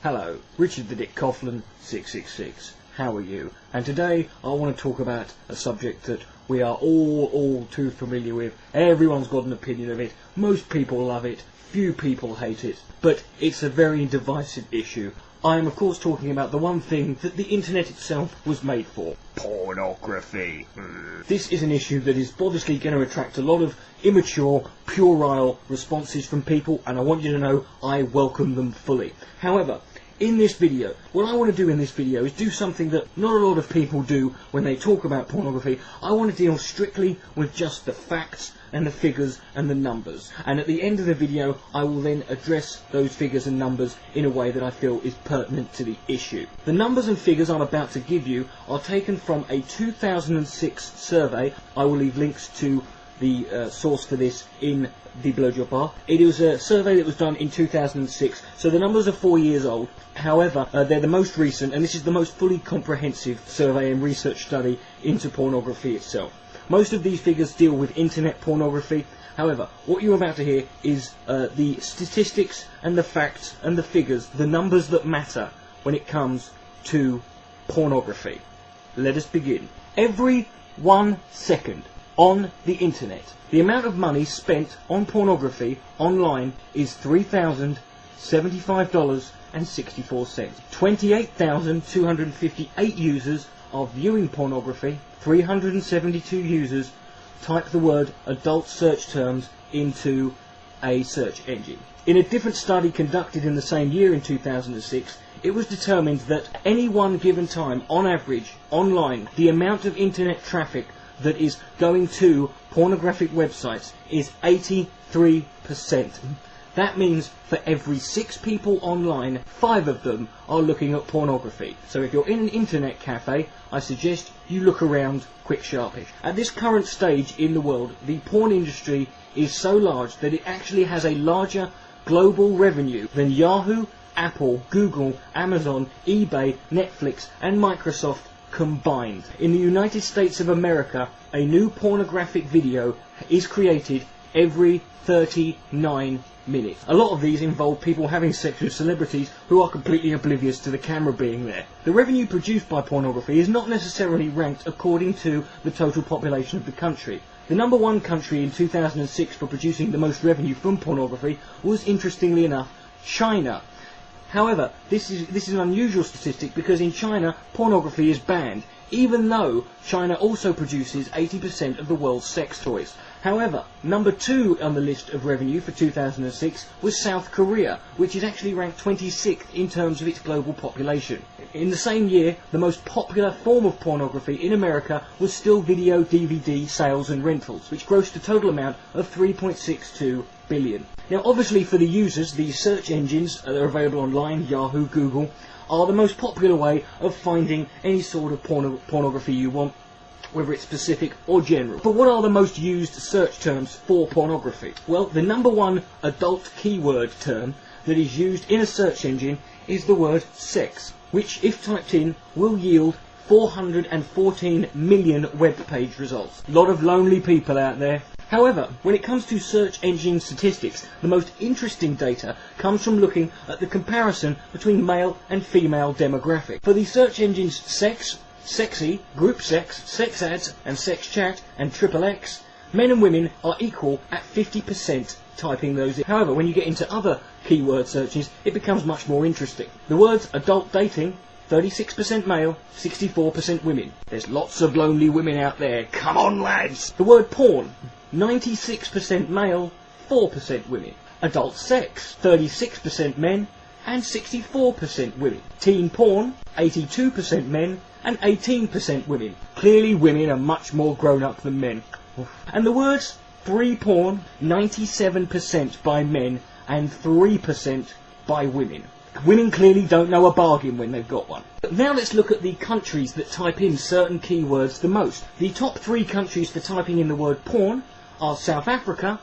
Hello, Richard the Dick Coughlan666. How are you? And today I want to talk about a subject that we are all too familiar with. Everyone's got an opinion of it. Most people love it. Few people hate it. But it's a very divisive issue. I am of course talking about the one thing that the internet itself was made for. Pornography. This is an issue that is obviously going to attract a lot of immature, puerile responses from people, and I want you to know I welcome them fully. However, in this video, what I want to do in this video is do something that not a lot of people do when they talk about pornography. I want to deal strictly with just the facts and the figures and the numbers. And at the end of the video, I will then address those figures and numbers in a way that I feel is pertinent to the issue. The numbers and figures I'm about to give you are taken from a 2006 survey. I will leave links to the source for this in the blowjob bar. It was a survey that was done in 2006, so the numbers are 4 years old. However, they're the most recent, and this is the most fully comprehensive survey and research study into pornography itself. Most of these figures deal with internet pornography. However, what you're about to hear is the statistics and the facts and the figures, the numbers that matter when it comes to pornography. Let us begin. Every 1 second on the internet, the amount of money spent on pornography online is $3,075.64. 28,258 users are viewing pornography. 372 users type the word adult search terms into a search engine. In a different study conducted in the same year in 2006, it was determined that any one given time, on average, online, the amount of internet traffic that is going to pornographic websites is 83%. That means for every 6 people online, 5 of them are looking at pornography. So if you're in an internet cafe, I suggest you look around quick sharpish. At this current stage in the world, the porn industry is so large that it actually has a larger global revenue than Yahoo, Apple, Google, Amazon, eBay, Netflix and Microsoft combined. In the United States of America, a new pornographic video is created every 39 minutes. A lot of these involve people having sex with celebrities who are completely oblivious to the camera being there. The revenue produced by pornography is not necessarily ranked according to the total population of the country. The number 1 country in 2006 for producing the most revenue from pornography was, interestingly enough, China. However, this is an unusual statistic because in China, pornography is banned, even though China also produces 80% of the world's sex toys. However, number 2 on the list of revenue for 2006 was South Korea, which is actually ranked 26th in terms of its global population. In the same year, the most popular form of pornography in America was still video DVD sales and rentals, which grossed a total amount of $3.62 billion. Now obviously for the users, the search engines that are available online, Yahoo, Google, are the most popular way of finding any sort of pornography you want, whether it's specific or general. But what are the most used search terms for pornography? Well, the number 1 adult keyword term that is used in a search engine is the word sex, which if typed in will yield 414 million web page results. A lot of lonely people out there. However, when it comes to search engine statistics, the most interesting data comes from looking at the comparison between male and female demographic. For the search engines sex, sexy, group sex, sex ads and sex chat and XXX, men and women are equal at 50% typing those in. However, when you get into other keyword searches, it becomes much more interesting. The words adult dating, 36% male, 64% women. There's lots of lonely women out there. Come on, lads! The word porn, 96% male, 4% women. Adult sex, 36% men and 64% women. Teen porn, 82% men and 18% women. Clearly women are much more grown up than men. And the words free porn, 97% by men and 3% by women. Women clearly don't know a bargain when they've got one. But now let's look at the countries that type in certain keywords the most. The top 3 countries for typing in the word porn are South Africa,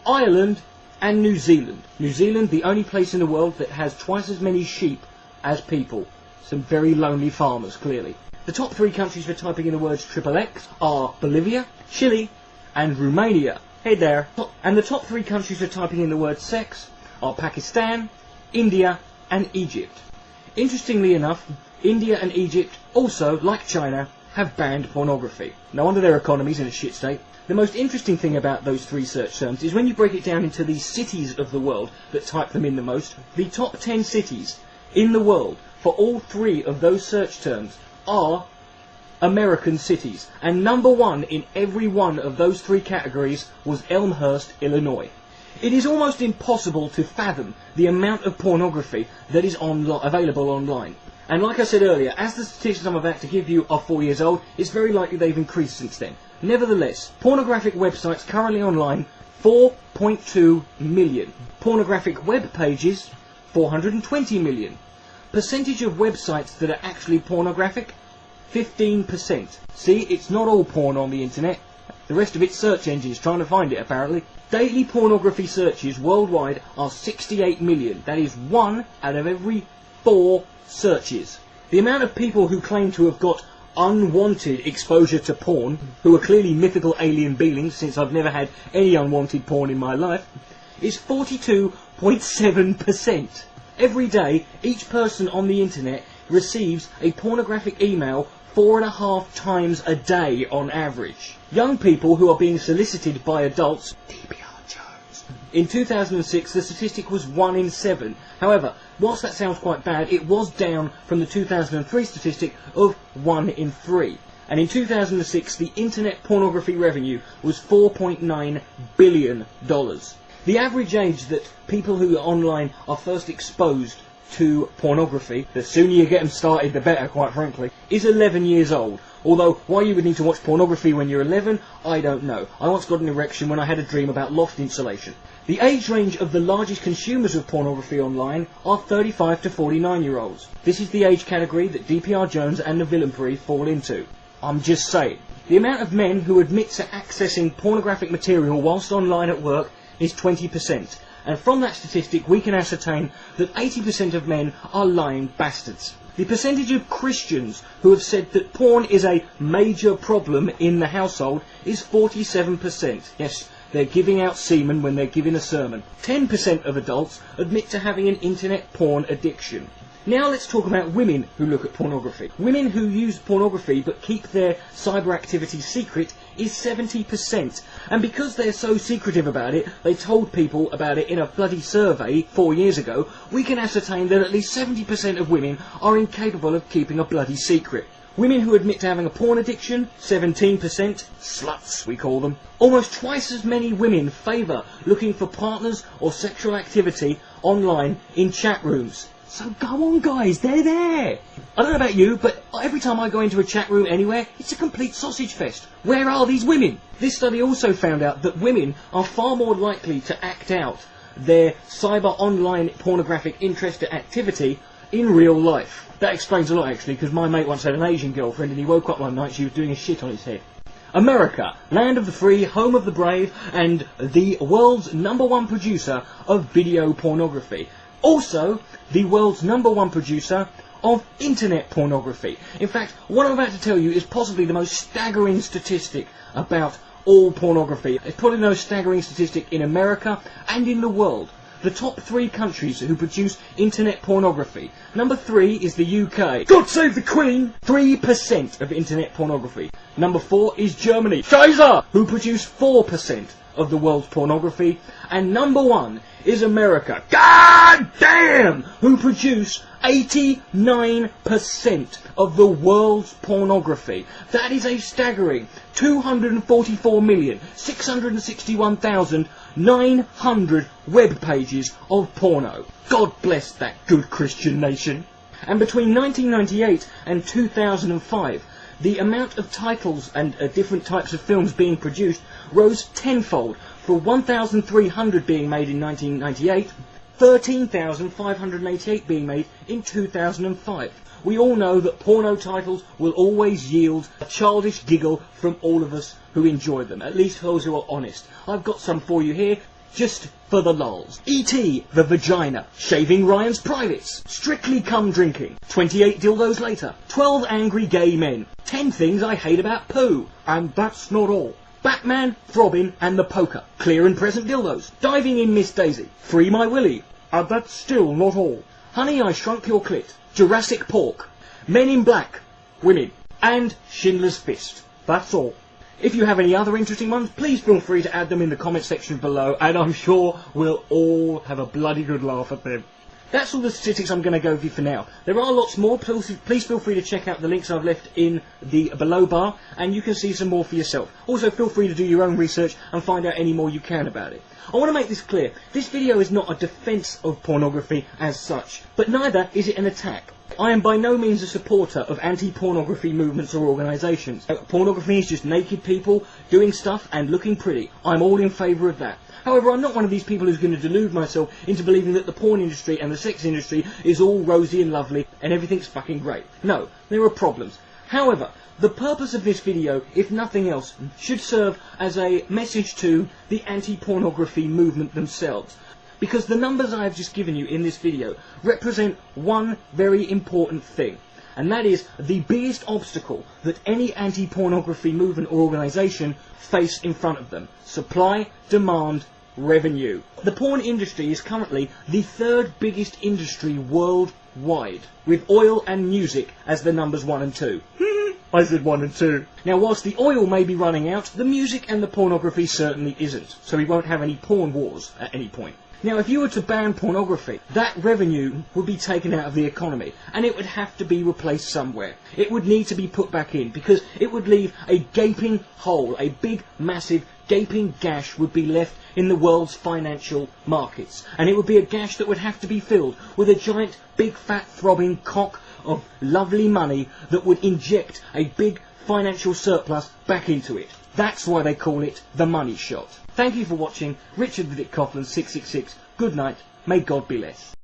Ireland and New Zealand. New Zealand, the only place in the world that has twice as many sheep as people. Some very lonely farmers, clearly. The top 3 countries for typing in the words XXX are Bolivia, Chile and Romania. Hey there. And the top 3 countries for typing in the word sex are Pakistan, India and Egypt. Interestingly enough, India and Egypt also, like China, have banned pornography. No wonder their economy's in a shit state. The most interesting thing about those three search terms is when you break it down into the cities of the world that type them in the most, the top 10 cities in the world for all three of those search terms are American cities. And number one in every one of those three categories was Elmhurst, Illinois. It is almost impossible to fathom the amount of pornography that is available online. And like I said earlier, as the statistics I'm about to give you are 4 years old, it's very likely they've increased since then. Nevertheless, pornographic websites currently online, 4.2 million. Pornographic web pages, 420 million. Percentage of websites that are actually pornographic, 15%. See, it's not all porn on the internet. The rest of it's search engines trying to find it, apparently. Daily pornography searches worldwide are 68 million. That is 1 out of every 4 searches. The amount of people who claim to have got unwanted exposure to porn, who are clearly mythical alien beings, since I've never had any unwanted porn in my life, is 42.7%. Every day, each person on the internet receives a pornographic email 4.5 times a day on average. Young people who are being solicited by adults, in 2006 the statistic was 1 in 7. However, whilst that sounds quite bad, it was down from the 2003 statistic of 1 in 3. And in 2006 the internet pornography revenue was $4.9 billion. The average age that people who are online are first exposed to pornography, the sooner you get them started the better, quite frankly, is 11 years old. Although, why you would need to watch pornography when you're 11, I don't know. I once got an erection when I had a dream about loft insulation. The age range of the largest consumers of pornography online are 35 to 49-year-olds. This is the age category that DPR Jones and the Villainbury fall into. I'm just saying. The amount of men who admit to accessing pornographic material whilst online at work is 20%. And from that statistic we can ascertain that 80% of men are lying bastards. The percentage of Christians who have said that porn is a major problem in the household is 47%. Yes, they're giving out semen when they're giving a sermon. 10% of adults admit to having an internet porn addiction. Now let's talk about women who look at pornography. Women who use pornography but keep their cyber activity secret is 70%. And because they're so secretive about it, they told people about it in a bloody survey 4 years ago, we can ascertain that at least 70% of women are incapable of keeping a bloody secret. Women who admit to having a porn addiction, 17%, sluts we call them. Almost twice as many women favour looking for partners or sexual activity online in chat rooms. So go on guys, they're there! I don't know about you, but every time I go into a chat room anywhere, it's a complete sausage fest. Where are these women? This study also found out that women are far more likely to act out their cyber online pornographic interest or activity in real life. That explains a lot actually, because my mate once had an Asian girlfriend and he woke up one night, she was doing a shit on his head. America, land of the free, home of the brave, and the world's #1 producer of video pornography. Also, the world's #1 producer of internet pornography. In fact, what I'm about to tell you is possibly the most staggering statistic about all pornography. It's probably the most staggering statistic in America and in the world. The top 3 countries who produce internet pornography. Number 3 is the UK. God save the Queen! 3% of internet pornography. Number 4 is Germany. Scheiße! Who produce 4% of the world's pornography. And number 1 is America. God damn! Who produce 89% of the world's pornography. That is a staggering 244,661,900 web pages of porno. God bless that good Christian nation. And between 1998 and 2005, the amount of titles and different types of films being produced rose tenfold, from 1,300 being made in 1998, 13,588 being made in 2005. We all know that porno titles will always yield a childish giggle from all of us who enjoy them, at least those who are honest. I've got some for you here, just for the lulz. E.T. the Vagina, Shaving Ryan's Privates, Strictly Come Drinking, 28 Dildos Later, 12 Angry Gay Men, 10 Things I Hate About Poo, and That's Not All, Batman, Throbbing and the Poker, Clear and Present Dildos, Diving in Miss Daisy, Free My Willy, and That's Still Not All, Honey, I Shrunk Your Clit, Jurassic Pork, Men in Black, Women, and Schindler's Fist. That's all. If you have any other interesting ones, please feel free to add them in the comment section below, and I'm sure we'll all have a bloody good laugh at them. That's all the statistics I'm going to go with you for now. There are lots more. Please feel free to check out the links I've left in the below bar, and you can see some more for yourself. Also, feel free to do your own research and find out any more you can about it. I want to make this clear. This video is not a defence of pornography as such, but neither is it an attack. I am by no means a supporter of anti-pornography movements or organisations. Pornography is just naked people doing stuff and looking pretty. I'm all in favour of that. However, I'm not one of these people who's going to delude myself into believing that the porn industry and the sex industry is all rosy and lovely and everything's fucking great. No, there are problems. However, the purpose of this video, if nothing else, should serve as a message to the anti-pornography movement themselves. Because the numbers I have just given you in this video represent one very important thing. And that is the biggest obstacle that any anti-pornography movement or organisation face in front of them. Supply, demand, revenue. The porn industry is currently the third biggest industry worldwide, with oil and music as the numbers 1 and 2. I said 1 and 2. Now, whilst the oil may be running out, the music and the pornography certainly isn't, so we won't have any porn wars at any point. Now, if you were to ban pornography, that revenue would be taken out of the economy, and it would have to be replaced somewhere. It would need to be put back in, because it would leave a gaping hole, a big, massive, gaping gash would be left in the world's financial markets. And it would be a gash that would have to be filled with a giant, big, fat, throbbing cock of lovely money that would inject a big financial surplus back into it. That's why they call it the money shot. Thank you for watching. Richard the Dick Coughlan 666. Good night. May God be less.